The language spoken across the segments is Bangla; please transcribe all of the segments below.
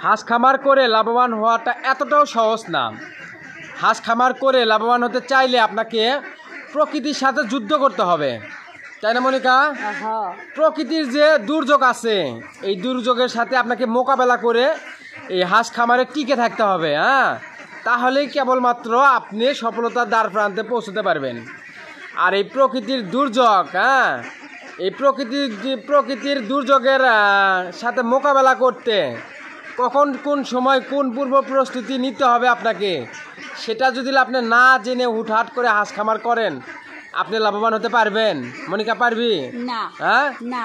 হাঁস খামার করে লাভবান হওয়াটা এতটাও সহজ না। হাঁস খামার করে লাভবান হতে চাইলে আপনাকে প্রকৃতির সাথে যুদ্ধ করতে হবে, তাই না মনিকা? প্রকৃতির যে দুর্যোগ আছে এই দুর্যোগের সাথে আপনাকে মোকাবেলা করে এই হাঁস খামারে টিকে থাকতে হবে। তাহলেই কেবলমাত্র আপনি সফলতার দ্বার প্রান্তে পৌঁছতে পারবেন। আর এই প্রকৃতির দুর্যোগ এই প্রকৃতির দুর্যোগের সাথে মোকাবেলা করতে কখন কোন সময় কোন পূর্ব প্রস্তুতি নিতে হবে আপনাকে, সেটা যদি আপনি না জেনে হুটহাট করে হাঁস খামার করেন আপনি লাভবান হতে পারবেন? মনিকা পারবি না? না।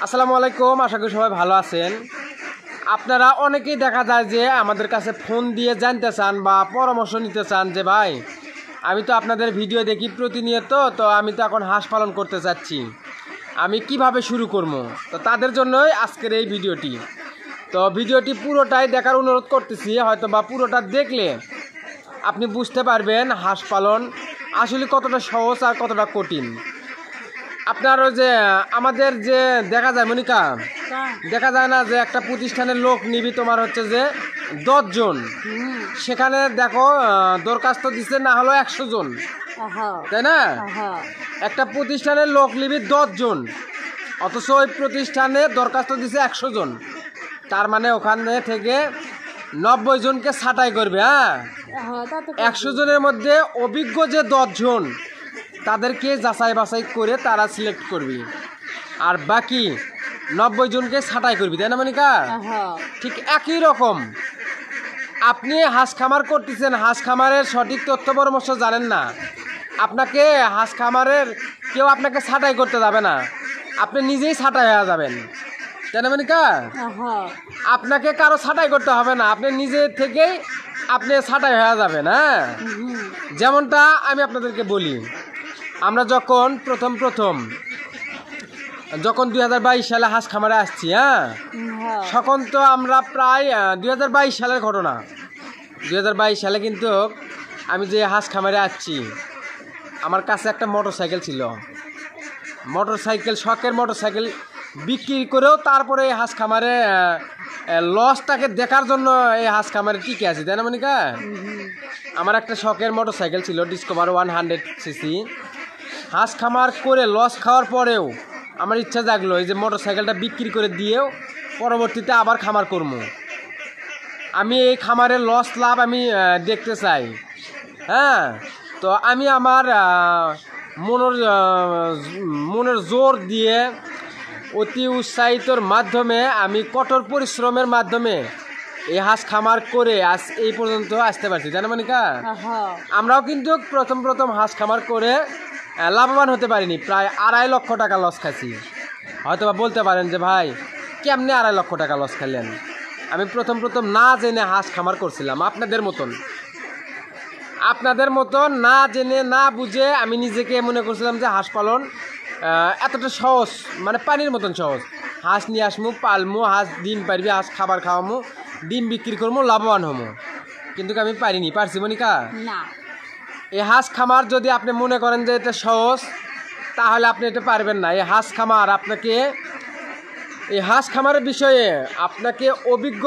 আসসালামু আলাইকুম, আশা করি সবাই ভালো আছেন। আপনারা অনেকেই দেখা যায় যে আমাদের কাছে ফোন দিয়ে জানতে চান বা পরামর্শ নিতে চান যে ভাই আমি তো আপনাদের ভিডিও দেখি প্রতিনিয়ত, তো আমি তো এখন হাঁস পালন করতে চাচ্ছি, আমি কিভাবে শুরু করব? তো তাদের জন্যই আজকের এই ভিডিওটি। তো ভিডিওটি পুরোটাই দেখার অনুরোধ করতেছি, হয়তো বা পুরোটা দেখলে আপনি বুঝতে পারবেন হাঁস পালন আসলে কতটা সহজ আর কতটা কঠিন। আপনার যে আমাদের যে দেখা যায় মনিকা, দেখা যায় না যে একটা প্রতিষ্ঠানের লোক নিবি তোমার হচ্ছে যে 10 জন, সেখানে দেখো দরখাস্ত দিচ্ছে না হলো 100 জন, তাই না? একটা প্রতিষ্ঠানের লোক নিবি 10 জন, অথচ ওই প্রতিষ্ঠানে দরখাস্ত দিচ্ছে 100 জন। তার মানে ওখানে থেকে 90 জনকে ছাঁটাই করবে। 100 জনের মধ্যে অভিজ্ঞ যে 10 জন তাদেরকে যাচাই বাছাই করে তারা সিলেক্ট করবি, আর বাকি 90 জনকে ছাঁটাই করবি, তাই না মনিকা? ঠিক একই রকম আপনি হাঁস খামার করতেছেন, হাঁস খামারের সঠিক তথ্য পরামর্শ জানেন না, আপনাকে হাঁস খামারের কেউ আপনাকে ছাঁটাই করতে যাবে না, আপনি নিজেই ছাঁটাই হয়ে যাবেন, তাই না মনিকা? আপনাকে কারো ছাঁটাই করতে হবে না, আপনি নিজে থেকেই আপনি ছাঁটাই হয়ে যাবেন। যেমনটা আমি আপনাদেরকে বলি, আমরা যখন প্রথম যখন 2022 সালে হাঁস খামারে আসছি, তখন তো আমরা প্রায় 2022 সালের ঘটনা, 2022 সালে কিন্তু আমি যে হাঁস খামারে আসছি আমার কাছে একটা মোটরসাইকেল ছিল, শখের মোটরসাইকেল বিক্রি করেও তারপরে এই হাঁস খামারে লসটাকে দেখার জন্য এই হাঁস খামারে টিকে আছি, তাই না মনিকা? আমার একটা শখের মোটরসাইকেল ছিল ডিসকভার 100cc। হাঁস খামার করে লস খাওয়ার পরেও আমার ইচ্ছা জাগলো এই যে মোটরসাইকেলটা বিক্রি করে দিয়েও পরবর্তীতে আবার খামার করবো। আমি এই খামারের লস লাভ আমি দেখতে চাই। তো আমি আমার মনের জোর দিয়ে অতি উৎসাহিতর মাধ্যমে আমি কঠোর পরিশ্রমের মাধ্যমে এই হাঁস খামার করে আজ এই পর্যন্ত আসতে পারছি, জানো মনিকা? আমরাও কিন্তু প্রথম হাঁস খামার করে লাভবান হতে পারিনি, প্রায় 2.5 লক্ষ টাকা লস খাইছি। হয়তো বা বলতে পারেন যে ভাই কেমনে 2.5 লক্ষ টাকা লস খাইলেন? আমি প্রথম না জেনে হাঁস খামার করছিলাম, আপনাদের মতন না জেনে না বুঝে আমি নিজেকে মনে করছিলাম যে হাঁস পালন এতটা সহজ, মানে পানির মতন সহজ। হাঁস নিয়ে আসমু, পালমু, হাঁস ডিম পারবি, হাঁস খাবার খাওয়ামু, ডিম বিক্রি করবো, লাভবান হবো। কিন্তু আমি পারিনি। পারছি মনিকা? না। এই হাঁস খামার যদি আপনি মনে করেন যে এটা সহজ, তাহলে আপনি এটা পারবেন না। এই হাঁস খামারের বিষয়ে আপনাকে অভিজ্ঞ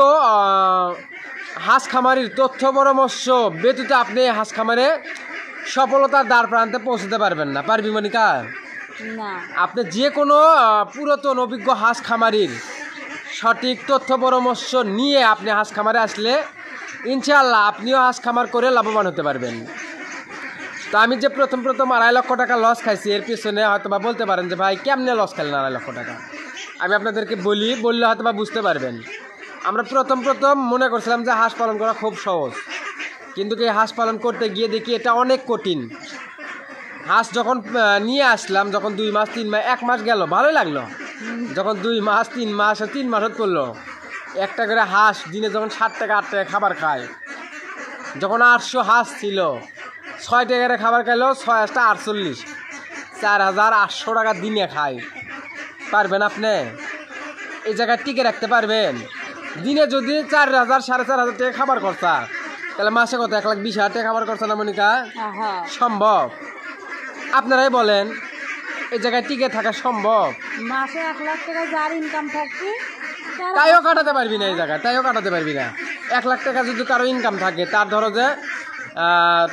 হাঁস খামারির তথ্য পরামর্শ ব্যতীত আপনি হাঁস খামারে সফলতার দ্বার প্রান্তে পৌঁছতে পারবেন না। পারবি মনিকা? না। আপনি যে কোনো পুরাতন অভিজ্ঞ হাঁস খামারির সঠিক তথ্য পরামর্শ নিয়ে আপনি হাঁস খামারে আসলে ইনশাআল্লাহ আপনিও হাঁস খামার করে লাভবান হতে পারবেন। তো আমি যে প্রথম 2.5 লক্ষ টাকা লস খাইছি, এর পিছনে হয়তো বা বলতে পারেন যে ভাই কেমনে লস খাইলেন 2.5 লক্ষ টাকা? আমি আপনাদেরকে বললে হয়তো বা বুঝতে পারবেন। আমরা প্রথম মনে করছিলাম যে হাঁস পালন করা খুব সহজ, কিন্তু এই হাঁস পালন করতে গিয়ে দেখি এটা অনেক কঠিন। হাঁস যখন নিয়ে আসলাম, যখন 2 মাস 3 মাস 1 মাস গেল ভালোই লাগলো, যখন 2 মাস 3 মাস 3 মাস করলো, একটা করে হাঁস দিনে যখন 7 টাকা 8 টাকা খাবার খায়, যখন 800 হাঁস ছিল 6 টাকা করে খাবার খাইলো, 6 8 48, 4800 টাকা দিনে খায়। পারবেন আপনি এই জায়গায় টিকে রাখতে পারবেন? দিনে যদি 4000 4500 টাকা খাবার খরচা, তাহলে মাসে কত? 1,20,000 টাকা খাবার খরচা না মনিকা? সম্ভব? আপনারাই বলেন, এই জায়গায় টিকে থাকা সম্ভব? মাসে 1 লাখ টাকা যার ইনকাম থাকছে তাইও কাটাতে পারবি না এই জায়গায়, তাইও কাটাতে পারবি না। 1 লাখ টাকা যদি কারো ইনকাম থাকে, তার ধরো যে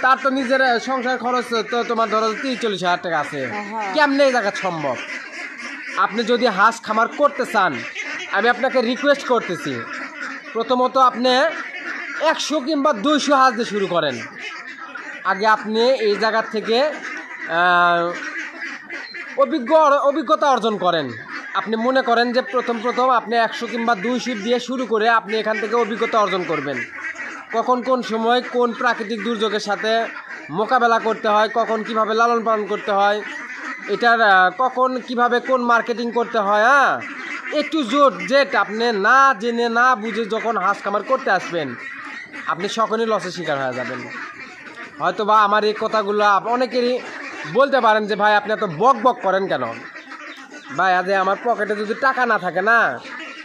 তার তো নিজের সংসার খরচ তো তোমার ধরো 30-40 হাজার টাকা আছে, কেমনে এই জায়গা সম্ভব? আপনি যদি হাঁস খামার করতে চান, আমি আপনাকে রিকোয়েস্ট করতেছি, প্রথমত আপনি 100 কিংবা 200 হাঁস দিয়ে শুরু করেন। আগে আপনি এই জায়গার থেকে অভিজ্ঞতা অর্জন করেন। আপনি মনে করেন যে প্রথম আপনি 100 কিংবা 200 দিয়ে শুরু করে আপনি এখান থেকে অভিজ্ঞতা অর্জন করবেন। কখন কোন সময় কোন প্রাকৃতিক দুর্যোগের সাথে মোকাবেলা করতে হয়, কখন কিভাবে লালন পালন করতে হয়, এটার কখন কিভাবে কোন মার্কেটিং করতে হয়, হ্যাঁ, একটু জেট আপনি না জেনে না বুঝে যখন হাঁস খামার করতে আসবেন, আপনি সকলেই লসের শিকার হয়ে যাবেন। হয়তো বা আমার এই কথাগুলো অনেকেরই বলতে পারেন যে ভাই আপনি এত বক করেন কেন? ভাই আজ আমার পকেটে যদি টাকা না থাকে না,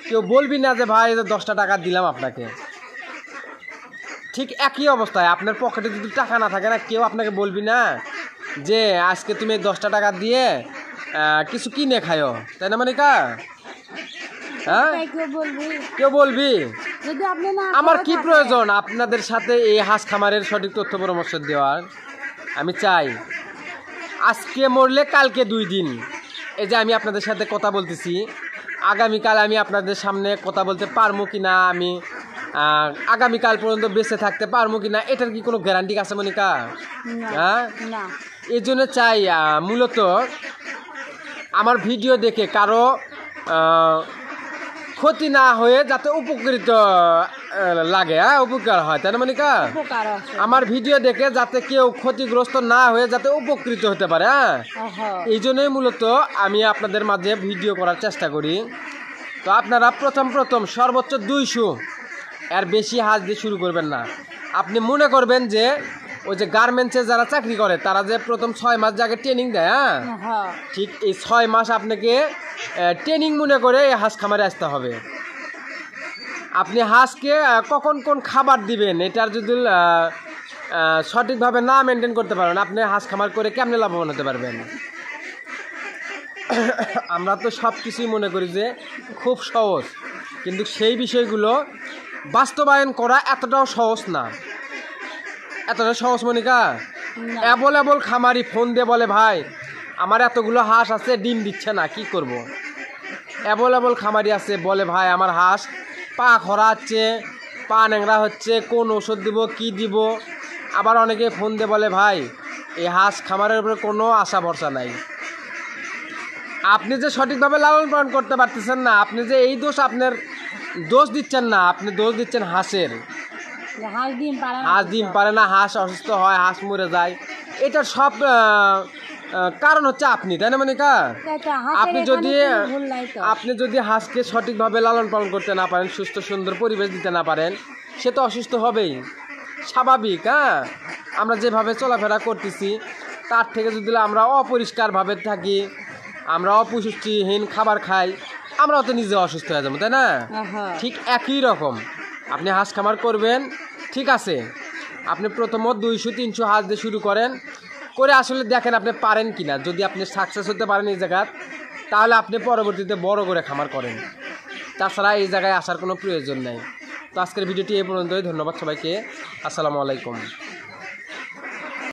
কেউ বলবি না যে ভাই 10টা টাকা দিলাম আপনাকে। ঠিক একই অবস্থায় আপনার পকেটে যদি টাকা না থাকে না, কেউ আপনাকে বলবি না যে আজকে তুমি 10টা টাকা দিয়ে কিছু কিনে খায়ো, তাই না মনিকা? হ্যাঁ, কেউ বলবি? আমার কি প্রয়োজন আপনাদের সাথে এই হাঁস খামারের সঠিক তথ্য পরামর্শ দেওয়ার? আমি চাই আজকে মরলে কালকে 2 দিন, এই যে আমি আপনাদের সাথে কথা বলতেছি, আগামীকাল আমি আপনাদের সামনে কথা বলতে পারবো কিনা, আমি আগামীকাল পর্যন্ত বেঁচে থাকতে পারবো কিনা, এটার কি কোনো গ্যারান্টি আছে মনিকা? হ্যাঁ, এই জন্য চাই মূলত আমার ভিডিও দেখে কারো ক্ষতি না হয়ে যাতে উপকৃত লাগে, হ্যাঁ, উপকার হয়, তাই না মনিকা? আমার ভিডিও দেখে যাতে কেউ ক্ষতিগ্রস্ত না হয়ে যাতে উপকৃত হতে পারে, হ্যাঁ, এই জন্যই মূলত আমি আপনাদের মাঝে ভিডিও করার চেষ্টা করি। তো আপনারা প্রথম সর্বোচ্চ 200, এর বেশি হাঁস দিয়ে শুরু করবেন না। আপনি মনে করবেন যে ওই যে গার্মেন্টসে যারা চাকরি করে তারা যে প্রথম 6 মাস যাকে ট্রেনিং দেয়, হ্যাঁ, ঠিক এই 6 মাস আপনাকে ট্রেনিং মনে করে এই হাঁস খামারে আসতে হবে। আপনি হাঁসকে কখন কোন খাবার দিবেন, এটার যদি সঠিকভাবে না মেনটেন করতে পারেন, আপনি হাঁস খামার করে কেমনে লাভবান হতে পারবেন? আমরা তো সব কিছুই মনে করি যে খুব সহজ, কিন্তু সেই বিষয়গুলো বাস্তবায়ন করা এতটাও সহজ না। এতটা সহজ মনিকা? অ্যাভেলেবল খামারি ফোন দিয়ে বলে ভাই আমার এতগুলো হাঁস আছে, ডিম দিচ্ছে না, কি করব? অ্যাভেলেবল খামারি আছে বলে ভাই আমার হাঁস পা খরাচ্ছে, পা ন্যাংরা হচ্ছে, কোন ওষুধ দিব, কি দিব। আবার অনেকে ফোন দিয়ে বলে ভাই এই হাঁস খামারের উপরে কোনো আশা ভরসা নাই। আপনি যে সঠিকভাবে লালন পালন করতে পারতেছেন না, আপনি যে এই আপনার দোষ দিচ্ছেন না, আপনি দোষ দিচ্ছেন হাঁসের। হাঁস ডিম পারে না, হাঁস অসুস্থ হয়, হাঁস মরে যায়, এটার সব কারণ হচ্ছে আপনি, তাই না মনিকা? আপনি যদি হাঁসকে সঠিকভাবে লালন পালন করতে না পারেন, সুস্থ সুন্দর পরিবেশ দিতে না পারেন, সে তো অসুস্থ হবেই, স্বাভাবিক। হ্যাঁ, আমরা যেভাবে চলাফেরা করতেছি তার থেকে যদি আমরা অপরিষ্কারভাবে থাকি, আমরা অপুষ্টিহীন খাবার খাই, আমরাও তো নিজে অসুস্থ হয়ে যাবো, তাই না? ঠিক একই রকম আপনি হাঁস খামার করবেন, ঠিক আছে, আপনি প্রথমত 200-300 হাঁস দিয়ে শুরু করেন, করে আসলে দেখেন আপনি পারেন কিনা। যদি আপনি সাকসেস হতে পারেন এই জায়গায়, তাহলে আপনি পরবর্তীতে বড় করে খামার করেন, তাছাড়া এই জায়গায় আসার কোনো প্রয়োজন নেই। তো আজকের ভিডিওটি এই পর্যন্তই। ধন্যবাদ সবাইকে। আসসালামু আলাইকুম।